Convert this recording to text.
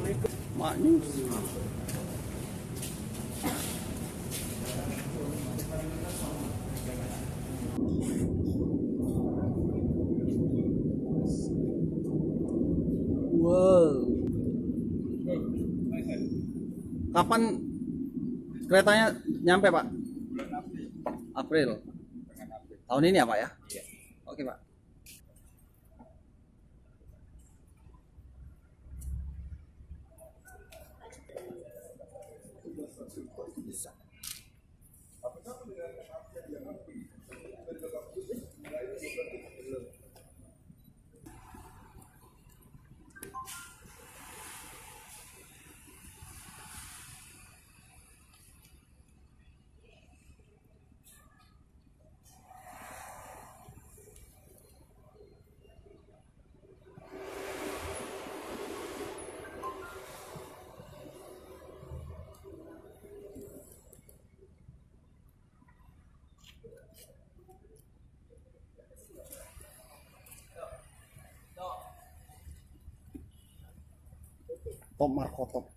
Maknyus. Wow. Kapan keretanya nyampe, Pak? Bulan April. April. Dengan April. Tahun ini ya, Pak ya? Iya. Oke, Pak. Top Markotop.